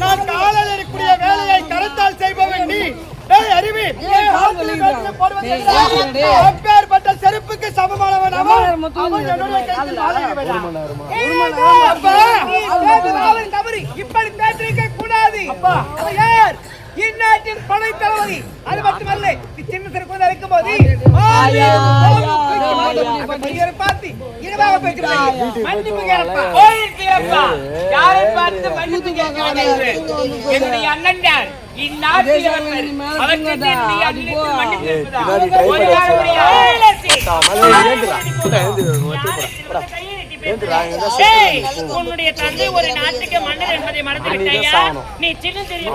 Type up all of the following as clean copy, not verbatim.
நான் காலையில் இருக்கக்கூடிய வேலையை கருத்தால் செய்பவன் நீ. அறிவி அப்பேற்பட்ட செருப்புக்கு சமமானவன் அவன். இப்படி பேசிருக்க கூடாது. இந்நாட்டின் படை தளபதி. அது மட்டுமல்ல, சின்ன சிறு அழைக்கும் போது பார்த்து இனமாக பேசுகிறேன். மன்னிப்பு என்னுடைய அண்ணன் யார்? இந்நாட்டில் உன்னுடைய தந்தை ஒரு நாட்டுக்கு மன்னர் என்பதை மறந்து விட்டாயா? நீ சின்ன சிறிய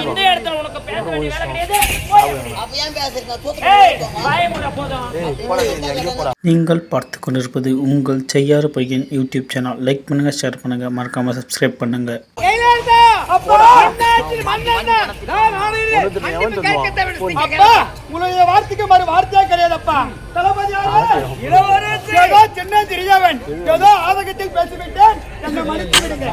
இந்த இடத்துல உனக்கு பேச வேண்டிய வேலை. நீங்கள் பார்த்து கொண்டிருப்பது உங்கள் செய்யாறு பையன் யூடியூப் சேனல். லைக் பண்ணுங்க, ஷேர் பண்ணுங்க, மறக்காம சப்ஸ்கிரைப் பண்ணுங்க. வார்த்தைக்கு மறு வார்த்தையா கிடையாதப்பா. தளபதி சின்ன திரியவன் ஏதோ ஆதகத்தில் பேசிவிட்டேன், என்னை மன்னித்து விடுங்க.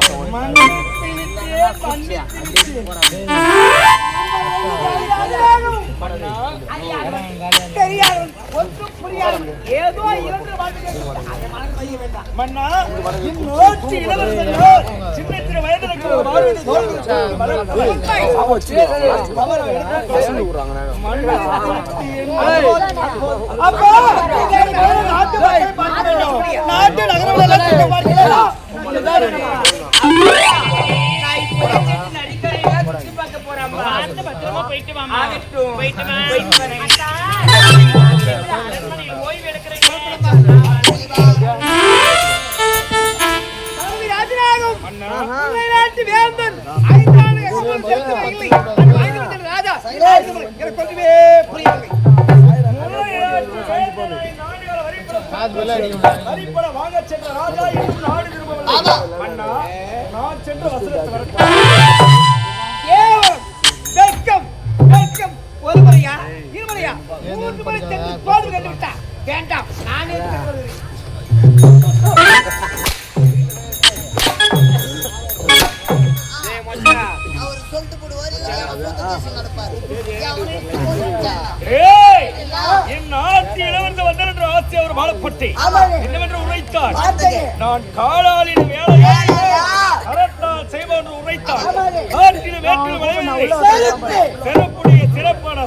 ஏதோ மன்னா இன்னொரு இளவரசர் சின்ன சிறு வயதில் நாட்டு வேண்டாம். நானே நான் காலாளின் வேலையை கரத்தால் செய்வன் உரைத்தான். சிறப்பான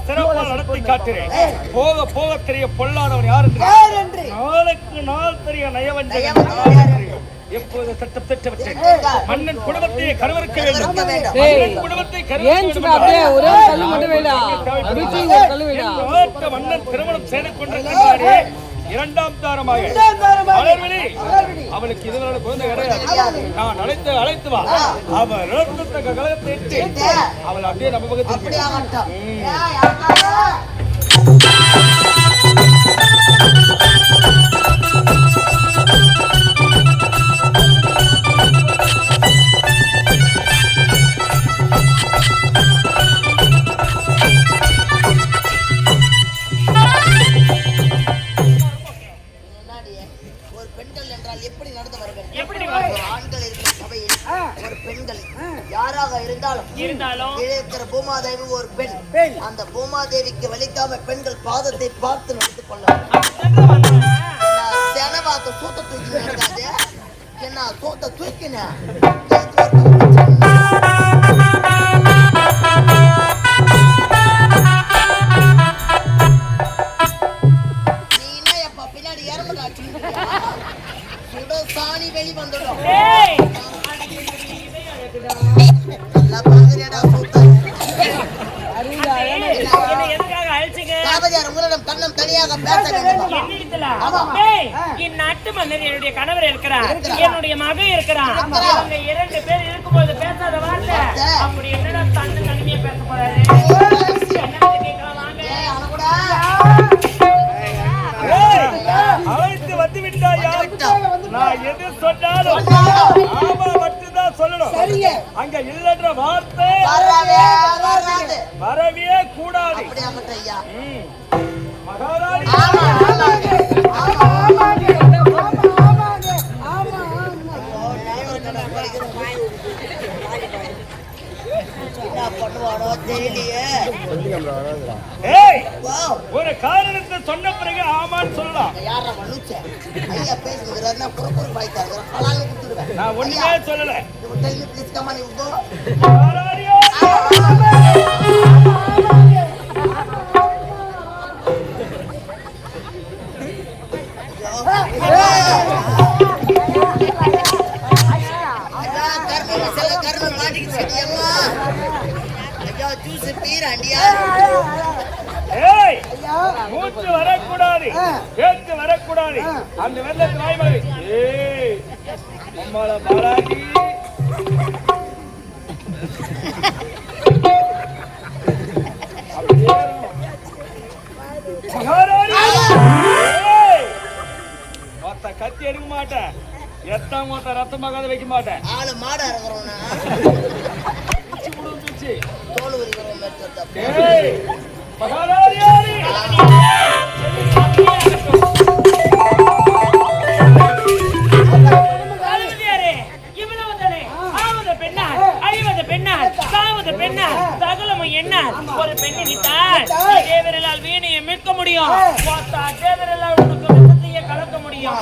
நடத்தி காட்டுறேன். போக போக தெரிய பொல்லாதவன் யார் என்று நாளுக்கு நாள் தெரிய நயவஞ்சகன். எப்போது சட்டம் பெற்றவற்றேன் மன்னன் குடும்பத்தை கருவறுக்க வேண்டும். குடும்பத்தை மன்னன் திருமணம் செய்து கொண்டிருக்கிறாரே, இரண்டாம் தாரமாக அவளுக்கு இதனால குழந்தை கிடையாது. நான் அழைத்து வா. அவள் கழகத்தை அவள் அப்படியே நம்ம பக்கத்தில் பூமாதேவி ஒரு பெண். அந்த பூமாதேவிக்கு வலிக்காம பெண்கள் பாதத்தை பார்த்து நடந்து கொள்ள சூத்த தூக்கி என்ன சூத்த தூக்கின பின்னாடி சாணி வெளி வந்துடும். நாட்டு மன்னர் என்னுடைய கணவர் இருக்கிறார், என்னுடைய மகன் இருக்கிறார். இரண்டு பேர் இருக்கும்போது பேசாத வார்த்தை அப்படி என்னடா தண்ணி தனிமையா பேச போறாரு. அழைத்து வந்து விட்டாயா? நான் எது சொன்னாலும் ஆமா மட்டும்தான் சொல்லணும். அங்க இல்லன்ற வார்த்தை வரவே கூடாது. மகாராணி சொன்ன பிறகு ஆமான்னு சொல்லலாம். யாரா வலுச்ச ஐயா பேசுறதுனா குறுக்குறு பாய்த்தா பலால குடுத்துடுவேன். நான் ஒண்ணுமே சொல்லல. Tell me please come on you go. மூச்சு வரக்கூடாது, பேச்சு வரக்கூடாது. அந்த வெள்ளத்து வாய்மொழி நம்மள பாலாஜி கத்தி எடுக்க மாட்டேன், எத்தாம் மொத்த ரத்தமாக வைக்க மாட்டேன். ஆளு மாட இறங்குறோம்னா தோல் உரிக்கிறோம். ஒரு பெண்ணினித்தால் தேவரால் வீணையை மீட்க முடியும், கலக்க முடியும்.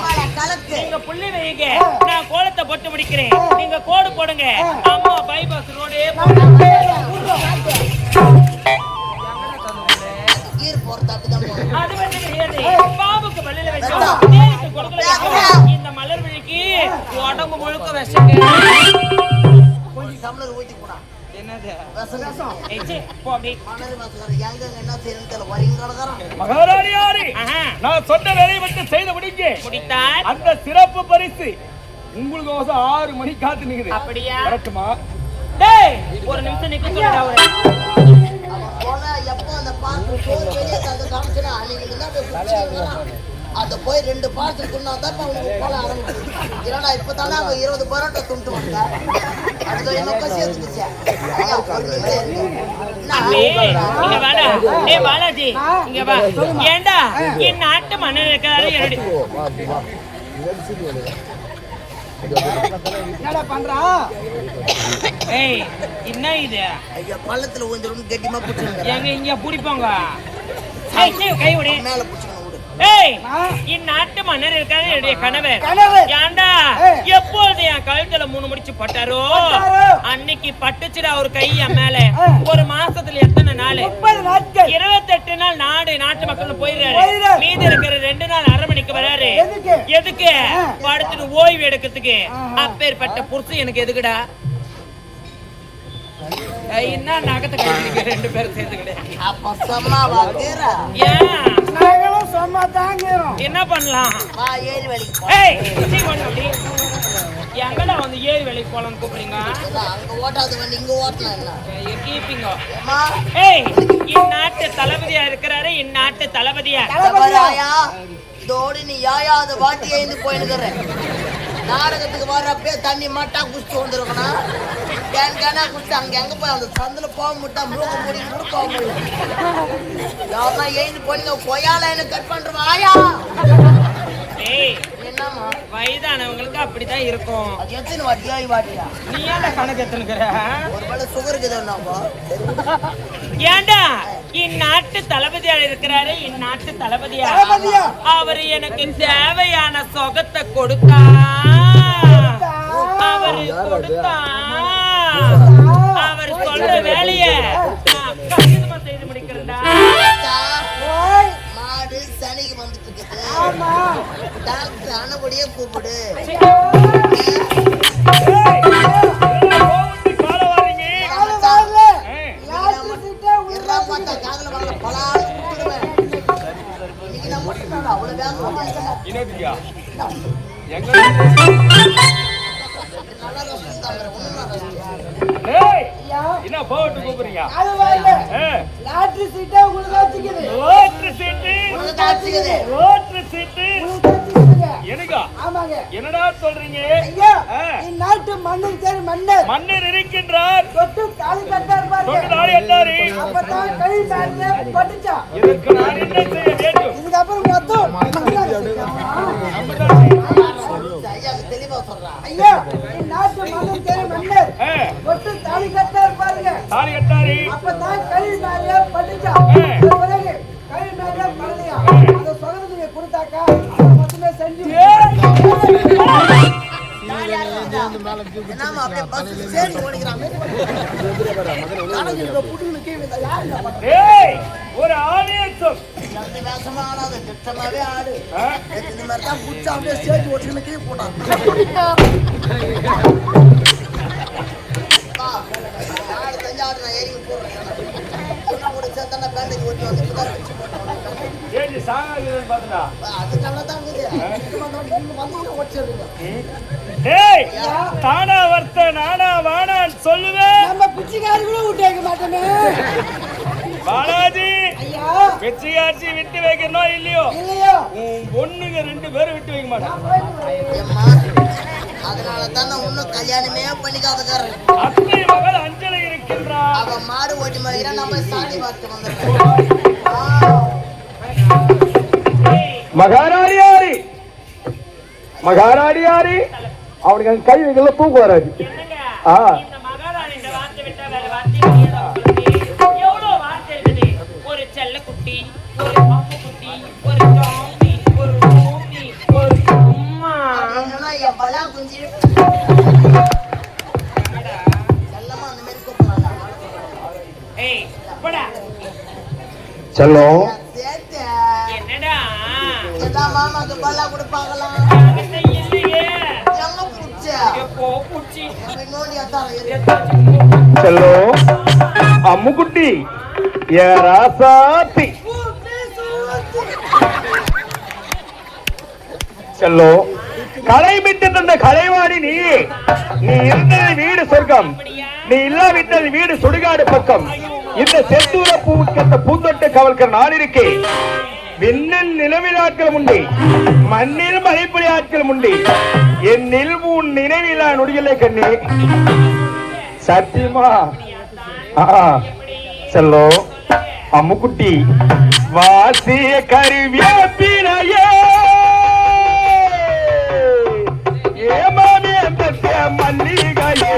நீங்க புள்ளி வைங்க, நான் கோலத்தை போட்டு முடிக்கிறேன், நீங்க கோடு போடுங்க. அம்மா பைபாஸ் ரோடே அது வந்து கிடையாது. பாபுக்கு பள்ளியில வச்சோம், இந்த மலர் விழிக்கு உடம்பு முழுக்க விஷங்க. கொஞ்சம் சம்பளம் ஊத்தி போடா. என்னது மகாராணியாரே, நான் சொன்ன வேலையை மட்டும் செய்து முடித்தால் அந்த சிறப்பு பரிசு உங்களுக்கு 6 மணி காத்து நிக்குது. அப்படியா? வரட்டுமா? டேய் ஒரு நிமிஷம் நிக்க சொல்லுடா. எப்போ அந்த அதை போய் 2 பார்சல் கொண்டாதான் அவங்களுக்கு போல ஆரம்பிச்சு. ஏன்னா இப்பதானே அவங்க 20 பரோட்டா துண்டு வந்த அது என்ன சேர்த்துச்சு. பாலாஜி இங்க வா. ஏண்டா என் நாட்டு மன்னர் இருக்கிறாரு. என்ன இது? பள்ளத்துல ஊந்துரும் கட்டிமா பிடிச்சாங்க. எங்க இங்க பிடிப்பாங்க. கை விடு மேல பிடிச்சாங்க. இந்நாட்டு மன்னர் இருக்காரு என்னுடைய கணவர். ஏண்டா எப்பொழுது என் கழுத்துல 3 முடிச்சு பட்டாரோ அன்னைக்கு பட்டுச்சுடா ஒரு கை என் மேல. ஒரு மாசத்துல எத்தனை நாள்? 28 நாள் நாட்டு மக்கள் போயிடுறாரு. மீதி இருக்கிற 2 நாள் அரண்மனைக்கு வராரு. எதுக்கு? படுத்துட்டு ஓய்வு எடுக்கிறதுக்கு. அப்பேற்பட்ட புருஷன் எனக்கு எதுக்குடா? என்ன நகத்தை கழிக்கிறீங்க 2 பேரும் சேர்ந்துக்கிட்டு? என்ன பண்ணலாம்? எங்கடா வந்து ஏரி வேலைக்கு போலான்னு கூப்பிடுறீங்க? இந்நாட்டு தளபதியா இருக்கிறாரு. இந்நாட்டு தளபதியா தோடி நீ யாயாவது வாட்டி எழுந்து போயினுக்கிற நாடகத்துக்கு வர்றப்பே தண்ணி மாட்டா குடிச்சு வந்துருக்கணும். கேன்கானா குடிச்சு அங்க எங்க போய் அந்த சந்தில போக முட்டா மூக்க மூடி கூட போக முடியும். யாருன்னா எழுந்து போனீங்க கொய்யால என்ன கட் பண்றோம். ஆயா என்னமா வயதானவங்களுக்கு அப்படிதான் இருக்கும். அது எத்தனை வாட்டியா வாட்டியா நீ ஏன்டா கணக்கு எத்தனுக்குற? ஒருவேளை சுகருக்கு எதுனாப்பா? ஏண்டா இந்நாட்டு தளபதியா இருக்கிறாரு. இந்நாட்டு தளபதியா அவரு எனக்கு தேவையான சொகத்தை கொடுத்தா அவரு கொடுத்தா அவர் சொல்ற வேலைய கண்டிப்பா செய்து முடிக்கிறேன்டா. மாடு சனிக்கு வந்துட்டு இருக்குது. டாக்டர் அனுபடியே கூப்பிடு. என்ன போட்டு கூப்பிடுறீங்க? லாட்டரி சீட்டை உங்களுக்கு வச்சுக்குது. லாட்டரி சீட்டு எனக்கா? ஆமாங்க. என்னடா சொல்றீங்க? ஐயா இந்நாட்டு மன்னர் பேர் மன்னர் இருக்கின்றார். தொட்டு தாலி கட்டார் பாருங்க. தொட்டு தாலி கட்டாரு. அப்பதான் கை மேல பட்டுச்சா. இதற்கு நான் என்ன செய்ய வேண்டும்? இதுக்கு அப்புறம் மொத்தம் ஐயா தெளிவா சொல்றான். ஐயா இந்நாட்டு மன்னர் பேர் மன்னர் தொட்டு தாலி கட்டார் பாருங்க. தாலி கட்டாரு. அப்பதான் கை மேல பட்டுச்சா. பிறகு கை மேல படலையா. அக்கா, அதை மட்டுமே செஞ்சு என்னம்மா அப்படியே பஸ் சேர்ந்து ஓடிக்கிறாங்க புட்டுன்னு கீழே யார் என்ன பண்றது? ஏய், ஒரு ஆலயத்தும் எந்த வேஷமா ஆடாது திட்டமாவே ஆடு இந்த மாதிரி தான் புடிச்சு அப்படியே சேர்த்து ஓடிக்கணும் கீழே போட்டான் ஆடு செஞ்சு ஆடு நான் ஏறி போடுறேன் கூட சேர்த்தான பேண்டேஜ் ஓட்டி வந்து ஏஞ்சி சாகாதுன்னு பாத்துடா. அது நல்லா தான் வந்து ஓடிச்சிருங்க ஏய், தானா வர்த்த நானா வானான்னு சொல்லுவேன். நம்ம பிச்சைக்காரி கூட விட்டு வைக்க மாட்டோமே பாலாஜி, ஐயா. பிச்சைக்காட்சி விட்டு வைக்கணும் இல்லையோ, இல்லையோ உன் பொண்ணுங்க 2 பேரும் விட்டு வைக்க மாட்டான். அதனால தான் நான் இன்னும் கல்யாணமே பண்ணிக்காதக்காரன். அத்தை மகள் அஞ்சலி இருக்கின்றார். அவ மாடு ஓட்டி மாதிரியா நம்ம சாதி பார்த்து வந்துடுறோம். மகாராணியாரி மகாராணியாரி அவனுக்கு அந்த கை வைக்கல தூக்கு வராது. என்னங்க, ஆ. இந்த மகாராணி இந்த வார்த்தை விட்டா வேற வார்த்தை தெரியாதா உங்களுக்கு? எவ்வளவு வார்த்தை இருக்குது. ஒரு செல்லக்குட்டி, ஒரு பாம்புக்குட்டி, ஒரு ஜாம்பி, ஒரு பூமி, ஒரு அம்மா. அப்படின்னா என் பலா குஞ்சு செல்லமா அந்த மாதிரி கூப்பிடலாம். ஏய், போடா. செல்லம் சேர்த்து என்னடா எல்லாம் மாமாக்கு பல்லா கொடுப்பாங்களாம். என்கிட்ட இல்லையே. எங்க புடிச்ச எப்போ பூச்சி நோண்டி அத்தாரம் செல்லம் அம்முக்குட்டி ஏ ராசாத்தி செல்லம் களை விட்டு தந்த கலைவாணி நீ இருந்தது வீடு சொர்க்கம், நீ இல்லாவிட்டது வீடு சுடுகாடு பக்கம். இந்த செந்தூர பூக்கத்த பூந்தொட்டு கவல்கிற நான் இருக்கேன். விண்ணில் நிலவிலாட்கள் உண்டு, மண்ணில் மலைப்புலி ஆட்கள் உண்டு. என்னில் உன் நினைவிலா நொடிகளே கண்ணே சத்தியமா. செல்லோ அம்முக்குட்டி வாசிய கருவியே ஏமாமே மல்லிகையே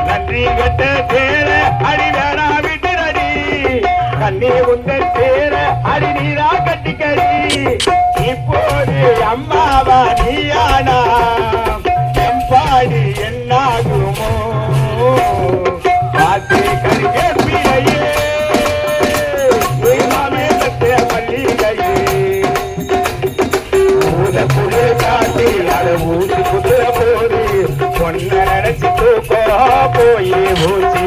நன்றி கட்ட சேர அடி வேணா விட்டுறடி கண்ணி உங்கள் சேர அடி நீரா கட்டிக்கடி. இப்போது அம்மாவா நீயானா எம்பாடி என்னாகுமோ காத்து கருகே பிழையே மல்லிகையே காட்டி அட ஊசி குதிர போது பொண்ண நினைச்சு தூக்கோ போயே ஊசி.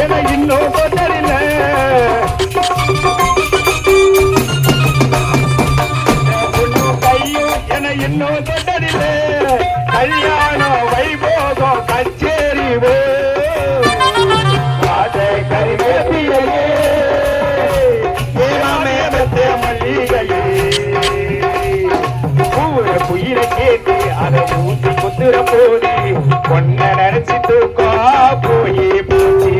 என இன்னும் தொட்டதில்லை கையும் என இன்னும் தொட்டதில்லை கல்யாணம் வைபோகம் கச்சேரி கரிவேப்பிலையே ஏராமேபத்தே மல்லிகையே பூர குயிலை கேட்டு அதை ஊசி குத்துற போது பொண்ண நினைச்சு தூக்கா போயே போச்சு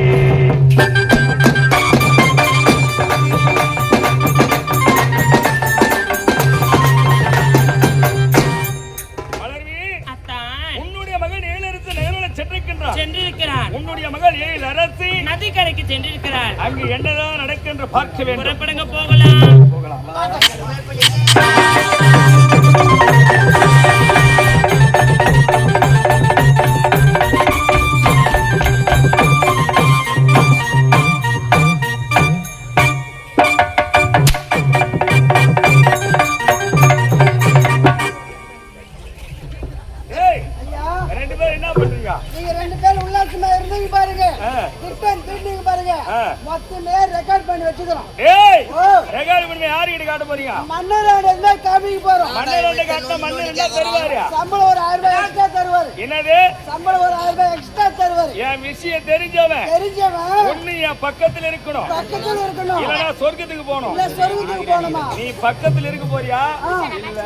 சென்றிருக்கிறார். உன்னுடைய மகள் ஏழு அரசி நதிக்கரைக்கு சென்றிருக்கிறார். அங்கு என்னதான் நடக்கின்ற பார்க்க வேண்டும். புறப்படுங்க, போகலாம். ரெண்டு பேரும் உல்லாசமா இருந்தீங்க பாருங்க. ரிட்டர்ன் திரும்பிங்க பாருங்க. மொத்தமே ரெக்கார்ட் பண்ணி வச்சுக்கிறோம். ரெக்கார்ட் பண்ணி யாருக்கு காட்ட போறீங்க? மன்னரோட காமிக்க போறோம். மன்னரோட காட்ட மன்னர் என்ன தருவாரு? சம்பளம் ஒரு 1000 ரூபாய் எக்ஸ்ட்ரா தருவாரு. என்னது? சம்பளம் ஒரு 1000 ரூபாய் எக்ஸ்ட்ரா தருவாரு. என் விஷயம் தெரிஞ்சவன் ஒண்ணு என் பக்கத்துல இருக்கணும். பக்கத்துல இருக்கணும். இல்லனா சொர்க்கத்துக்கு போகணும். இல்ல சொர்க்கத்துக்கு போணுமா? நீ பக்கத்துல இருக்க போறியா? இல்ல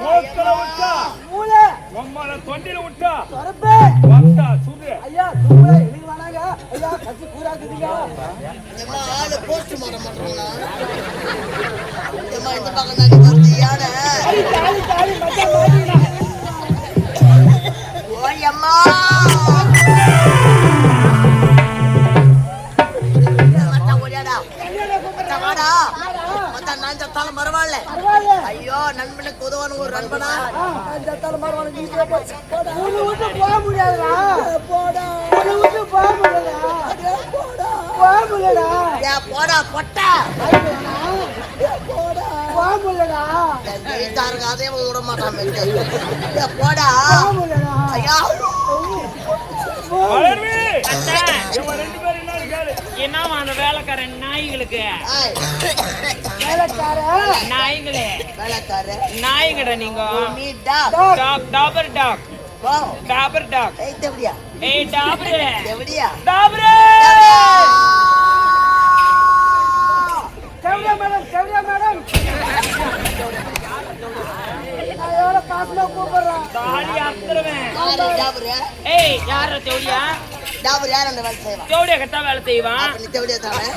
மூக்கல விட்டா மூளை உம்மல தொண்டில விட்டா சொரப்பே வந்தா சுடு. ஐயா தூளை எழுதி வராங்க. ஐயா கசி கூறாக்குதுங்க. ஏமா ஆளு போஸ்ட் மார மாட்டறோம்னா ஏமா இந்த பக்கம் தான் வருது யானை தாலி தாலி மச்சான் மாட்டினா. ஓயம்மா மச்சான் ஓடியாடா. மச்சான் வாடா. மச்சான் நான் சத்தால மறவாளே. ஐயோ நண்பனுக்கு உதவான ஒரு நண்பனா. சத்தால மறவாளே நீ போடா. ஊரு விட்டு போக முடியாதுடா. போடா. ஊரு விட்டு போக முடியாதுடா. போடா. போக முடியலடா. ஏய் போடா பொட்டா. போடா. போக முடியலடா. வீட்டாருக்கு அதே விட மாட்டான். ஏய் போடா. போக முடியலடா. ஐயா வளர்வி இவங்க ரெண்டு பேரும் என்ன இருக்காரு? என்னவா அந்த வேலைக்காரன் நாய்களுக்கு? வேலைக்கார நாய்களே, வேலைக்கார நாய்கடா நீங்க. மீடா டாக் டாபர் டாக் வா டாபர் டாக். ஏய் தேவடியா ஏய் டாபரே தேவடியா டாபரே. கவியா மேடம் கவியா மேடம். நான் எவ்வளவு பாசமா கூப்பிடுறேன். தாடி அறுத்துருவேன். டாபரே ஏய் யார தேவடியா? டாபர் யார் அந்த வேலை செய்வா? தேவடியா கட்டா வேலை செய்வான். நீ தேவடியா தானே?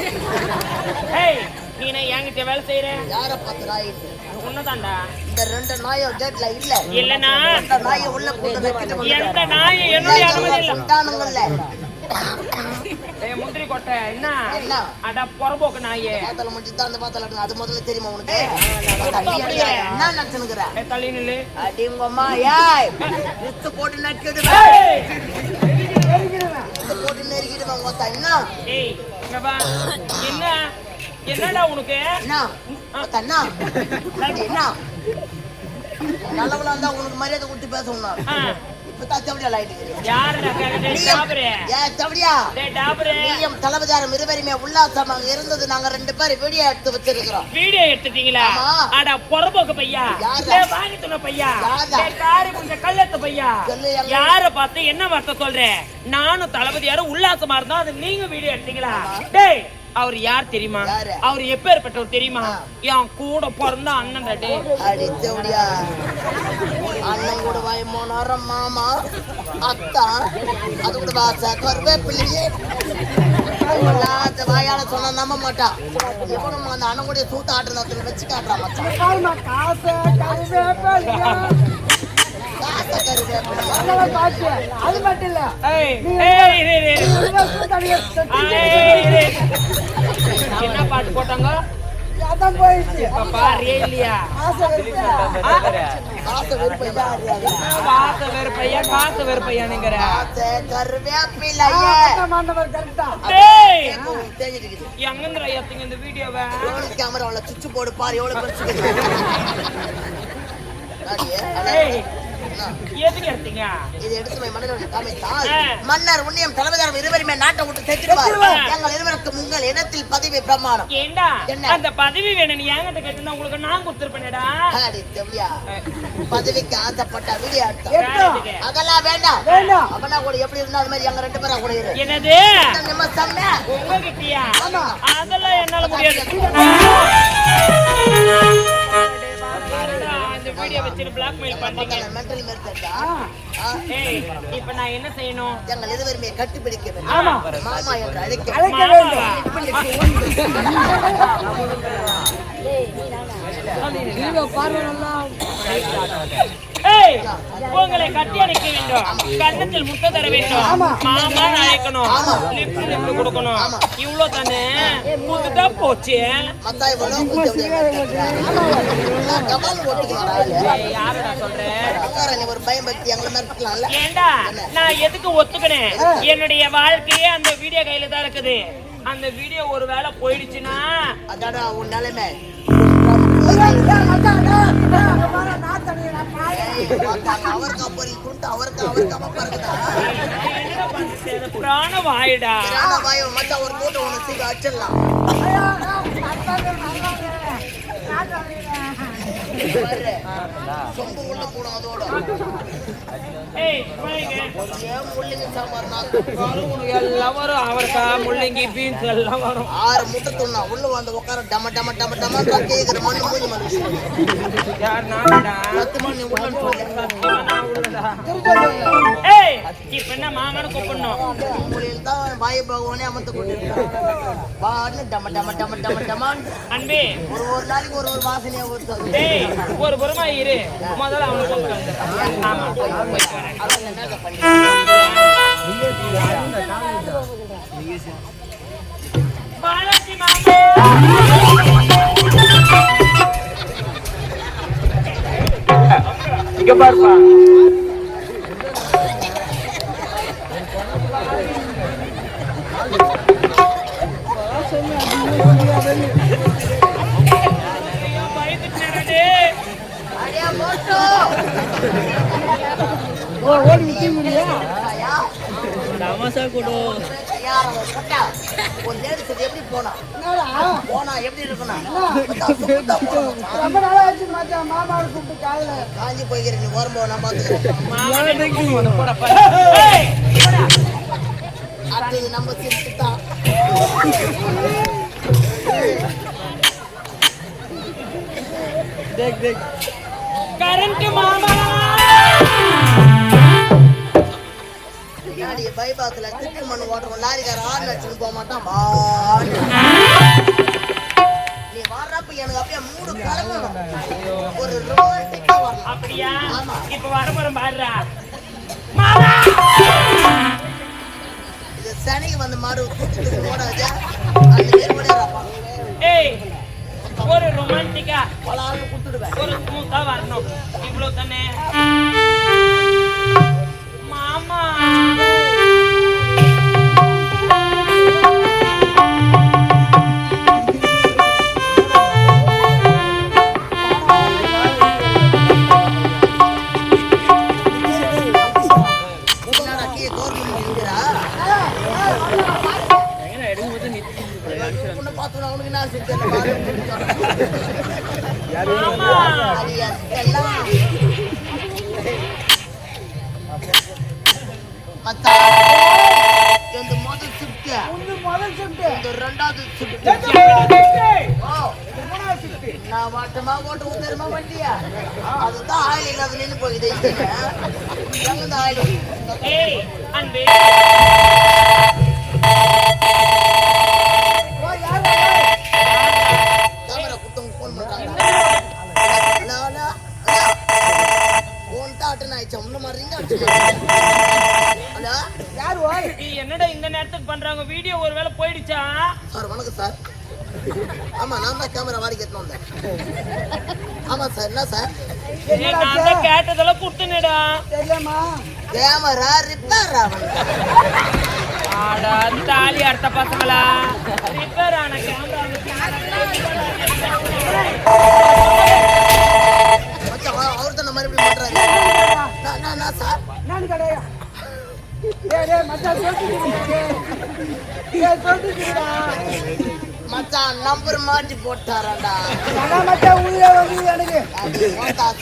ஏய் நீ என்கிட்ட வேலை செய்யற? யார பார்த்து நாய்? உன்னதாண்டா. இந்த ரெண்டு நாயும் கேட்ல இல்ல. இல்லனா இந்த நாயை உள்ள கூட்டு வைக்கிட்டு எந்த நாய் என்னுடைய அனுமதி இல்ல. தானுங்கல்ல. ஏய் முந்திரி கொட்டை என்ன? என்ன? அட பொறம்போக்கு நாயே. பாத்தல முடிச்சு தான் அந்த பாத்தல அது முதல்ல தெரியுமா உனக்கு? என்ன நினைச்சுங்கற? ஏய் தள்ளி நில்லு. அடி உங்க அம்மா ஏய் முத்து போட்டு நக்கிடு. ஏய் முத்து போட்டு நெருக்கிடுமா மொத்த என்ன? ஏய் இங்க வா. என்ன என்னடா உனக்கு? என்ன? மொத்த என்ன? என்ன? நல்லவளா இருந்தா உனக்கு மரியாதை கொடுத்து பேசணும். இப்பதான் தேவடியா லைட் ஏறியா? யாருடா கேக்குது? டாபரே. ஏய் தேவடியா. டேய் டாபரே. நீயும் தலபதியாரும் இருவருமே உல்லாசமாக இருந்தது நாங்க ரெண்டு பேரும் வீடியோ எடுத்து வச்சிருக்கிறோம். வீடியோ எடுத்துட்டீங்களா? ஆமா. அட பொறம்போக்கு பையா. யாரா? டேய் வாங்கி துன பையா. யாரா? டேய் காரி புஞ்ச கல்லத்து பையா. சொல்லு எங்க? யார பார்த்து என்ன வார்த்தை சொல்ற? நானும் தளபதியாரும் உல்லாசமா இருந்தோம். அது நீங்க வீடியோ எடுத்தீங்களா? டேய் அவர் யார் தெரியுமா? யாரு? அவர் எப்பேற்பட்டவர் தெரியுமா? என் கூட பிறந்த அண்ணன் டே. அடி தேவடியா. அண்ணன் கூட வாய்மோனாரம் மாமா அத்தா அது கூட வாச கருவேப்பிள்ளையே வாயால சொன்னா நம்ப மாட்டான். இவனும் அந்த அண்ணன் கூட சூத்த ஆட்டுறதுல வச்சு காட்டுறான் மச்சான். காசு கருவேப்பிலையா. காசை கருவேப்பிள்ளையா. அதெல்லாம் காசு. அது மட்டும் இல்ல. ஏய் ஏய் ஏய் என்ன பாட்டு போட்டாங்க? அதான் போயிடுச்சு. பாரு இல்லையா? காசு வெறுப்பையா. காசை வெறுப்பையா. காசு வெறுப்பையா காசு வெறுப்பையானுங்கிற. காசை கருவேப்பிள்ளையே. மாண்டவர் கரெக்டா. டேய் தெரிஞ்சிட்டு இருக்குது. எங்கந்திரா ஏத்துங்க இந்த வீடியோவை? கேமராவில் சுவிட்ச் போர்டு பாரு எவ்வளவு பெருசு. ஏய் எதுக்கு எடுத்தீங்க? இது எடுத்து போய் மன்னர் காமித்தால் ஆ. மன்னர் உன்னியம் தலைவதாரம் இருவருமே நாட்டை விட்டு செத்துடுவார். எங்கள் இருவருக்கும் உங்கள் இடத்தில் பதவி பிரமாணம். ஏண்டா என்ன? அந்த பதவி வேணும் நீ என்கிட்ட கேட்டா உங்களுக்கு நான் கொடுத்துருப்பேனடா. அடி தெவ்யா. பதவிக்கு ஆசைப்பட்ட விளையாட்டு வேறதுக்கு. அதெல்லாம் வேண்டாம். வேண்டாம். அவனா கூட எப்படி இருந்தா அது மாதிரி எங்க 2 பேரா கூட இரு. என்னது நிமிஷம்னா உங்ககிட்டயா? ஆமா. அதெல்லாம் என்னால முடியாது. அந்த வீடியோ வச்சு பிளாக்மெயில் பண்ணீங்க. மென்டல் மெர்த்தா. ஏய் இப்போ நான் என்ன செய்யணும்? எங்கள் இருவருமே கட்டிப்பிடிக்க வேண்டும். ஆமா. மாமா என்று அழைக்க அழைக்க வேண்டும். பார்வனெல்லாம் ஏய் உங்களை கட்டி அணைக்க வேண்டும். கன்னத்தில் முத்த தர வேண்டும். மாமா அழைக்கணும். லிப்ட் கொடுக்கணும். இவ்ளோ தானே முத்துட்டா போச்சு. மத்தாய் போல கபால் ஓட்டுகிறாரா? யாரடா சொல்றேன்? நீ ஒரு பயன்படுத்தி எங்களை மிரட்டலாம்ல. ஏண்டா நான் எதுக்கு ஒத்துக்கிறேன்? என்னுடைய வாழ்க்கையே அந்த வீடியோ கையில தான் இருக்குது. அந்த வீடியோ ஒருவேளை போயிடுச்சுன்னா அதாடா உன் நிலைமை. அவருக்கு அப்படி குண்டு அவருக்கு அப்பா இருக்குதா? என்ன பண்றது? பிராண வாயிடா. வாயம் மச்சான் ஒரு கூட்டம் ஒன்று சீக்கிரம் அடிச்சிடலாம். சொம்பு உள்ள போடும் அதோட. ஏய் போய்ங்க. ஏன் முள்ளிங்க சாம்பார் எல்லாம் வரும். அவரைக்காய் முள்ளங்கி பீன்ஸ் எல்லாம் வரும். 6 முட்டை துண்ணா உள்ள வந்து உட்கார டம டம டம டம கேக்குற மண்ணு மூஞ்சி மனுஷன் யார் நானடா? 10 மணி உள்ள ஏய் இப்ப என்ன மாமனு கூப்பிடணும்? மூலையில் தான் வாயு பகவானே அமர்த்து கொண்டிருக்கிறார். பாடு டம டம டம டம டமான். அன்பே ஒரு நாளைக்கு ஒரு வாசனையா ஊத்துது. டேய் ஒரு புறமா இரு. முதல்ல அவனை கூப்பிட்டு வந்துடுறேன். ஆமா போய் வரேன். அவன் என்ன பண்ணி பாலாஜி மாமா இங்க பாருப்பா. பயந்துட்டேனே. அடியா மோட்டோ ஓடி விட்டு முடியா ஐயா தமாஷா கொடு. யார் அவன் போட்டா ஒரு லேடிஸ் எப்படி போனா எப்படி இருக்கணும்? ரொம்ப நாளா ஆச்சு மச்சான். மாமாவை கூப்பிட்டு காலையில காஞ்சி போய்க்கிறேன். நீ வரும்போ நான் பாத்துக்கிறேன். மாமா வந்து போட பாரு. ஏய் அடுத்தது நம்ம சிரிச்சு தான் கரண்ட் மாமா. பின்னாடி பைபாஸ்ல திட்டு மண்ணு ஓட்டுறோம். லாரிக்கார ஆறு அடிச்சுன்னு போக மாட்டான். பாடு நீ வர்றப்ப எனக்கு அப்படியே மூடு கலங்கணும். ஒரு ரொமான்டிக்கா வரலாம். அப்படியா? ஆமா. இப்ப வரப்போறோம் பாடுறா மாமா. இது சனிக்கு வந்து மாடு கூட்டிட்டு போடாது. அந்த பேர் ஓடிடுறாப்பா. ஏய் ஒரு ரொமான்டிக்கா பல ஆளு கொடுத்துடுவேன். ஒரு ஸ்மூத்தா வரணும். இவ்வளவு தானே மாமா. என்னடா கீ கவர்மெண்ட் இருக்கிறா? உன்னை பார்த்து நான் உனக்கு நான் செஞ்சேன். மாமா இந்த முதல் ஷிஃப்ட் முதல் ஷிஃப்ட் இந்த 2வது ஷிஃப்ட் நான் வாட்டமா ஓட்டு ஊத்துறமா வண்டியா அதுதான் ஆயில் இல்லாத நின்று போகுது. எங்க ஆயில்? ஏய் அன்பே கேமரா குத்தவங்க போன் பண்றாங்க. ஹலோ ஹலோ போன் தான் அட்டன் ஆயிடுச்சு. முன்ன மாதிரி ரிங் அடிச்சு. ஹலோ யார் ஓய் நீ என்னடா இந்த நேரத்துக்கு பண்றாங்க? வீடியோ ஒருவேளை போயிடுச்சா? சார் வணக்கம் சார். ஆமா நான் தான் கேமரா வாடி கேட்டு வந்தேன். ஆமா சார். என்ன சார்? நான் தான் கேட்டதெல்லாம் கொடுத்துனேடா. தெரியலமா கேமரா ரிப்பேர் ஆகும். ஆடா தாலி அடுத்த பசங்களா ரிப்பேர் ஆன கேமரா மச்சான் அவர் தான் மறுபடியும் பண்றாரு. நான் சார் நான் கடையா மச்சான் சொல்லிட்டுடா மச்சான் நம்பர் மாட்டி போட்டாராண்டா மச்சான் உள்ள வந்து எனக்கு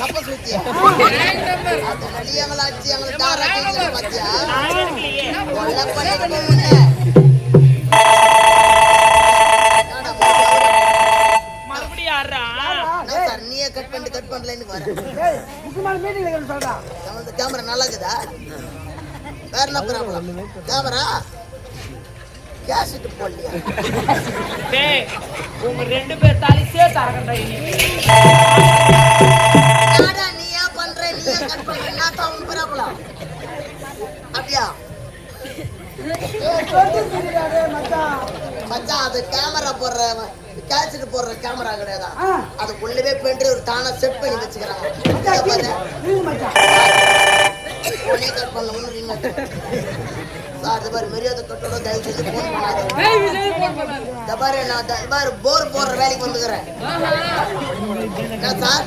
தப்ப சுத்தியா அது வெளியங்களாச்சு எங்களுக்கு தாராட்டிங்களா மத்தியா கொல்ல பண்ணிட்டு மறுபடியும் யாரா சார் நீயே கட் பண்ணலன்னு வரேன் முக்கியமான மீட்டிங் சொல்றா கேமரா நல்லா இருக்குதா வேற என்ன ப்ராப்ளம் கேமரா கேசிட்டு போடலையா டேய் உங்க ரெண்டு பேர் தாலி சேர்த்து அறக்கண்டா யாரா நீ ஏன் பண்ற நீ ஏன் கட் பண்ற நான் தான் உன் ப்ராப்ளம் அப்படியா மச்சான் அது கேமரா போடுற கேட்சிட்டு போடுற கேமரா கிடையாது அதுக்குள்ளவே பென்று ஒரு தானா செட் பண்ணி வச்சுக்கிறாங்க உடனே கட் பண்ணல ஒண்ணு சார் இது மாதிரி மரியாதை கட்டோட தயவு செஞ்சு போன் பண்ணாத இந்த பாரு நான் இந்த பாரு போர் போடுற வேலைக்கு வந்துக்கிறேன் சார்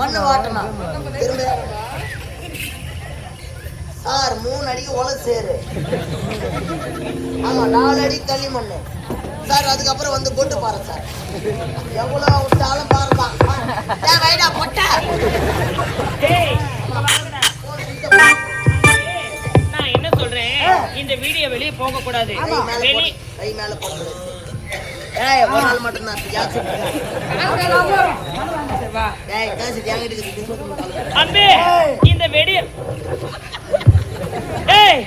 மண்ணு வாட்டனா திரும்ப சார் 3 அடிக்கு உழவு சேரு ஆமா 4 அடி களி மண்ணு சார் அதுக்கப்புறம் வந்து கொண்டு பாரு சார் எவ்வளவு விட்டாலும் பாருதான் வைடா பொட்ட நான் என்ன சொல்றேன் இந்த வீடியோ வெளியே போக கூடாது கை மேல போடுறது ஏய் ஒரு நாள் மட்டும் தான் ஏய் காசு யாங்கிட்டு இருக்குது அன்பே இந்த வீடியோ ஏய்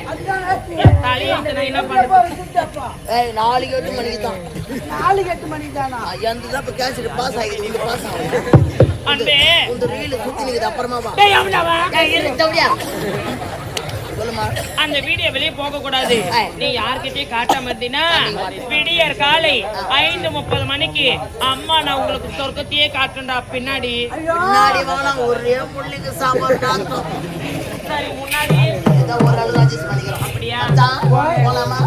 தாலியை நான் என்ன பண்றது ஏய் 4-8 மணிக்கு தான் 4-8 மணிக்கு தானா எந்த இப்ப கேஸ் பாஸ் ஆகிடுது இந்த பாஸ் ஆகுது அன்பே இந்த ரீல் சுத்தி நிக்குது அப்புறமா வா டேய் அவனவா ஏய் இரு தவடியா சொல்லுமா அந்த வீடியோ வெளியே போக கூடாது நீ யார்கிட்டயும் காட்டாம இருந்தீனா விடியற் காலை 5:30 மணிக்கு அம்மா நான் உங்களுக்கு சொர்க்கத்தையே காட்டுறேன்டா பின்னாடி வாங்க ஒரே புள்ளிக்கு சாப்பாடு காட்டும் சரி முன்னாடி ஏதோ ஒரு அளவு அட்ஜஸ்ட் பண்ணிக்கிறோம் அப்படியா போலாமா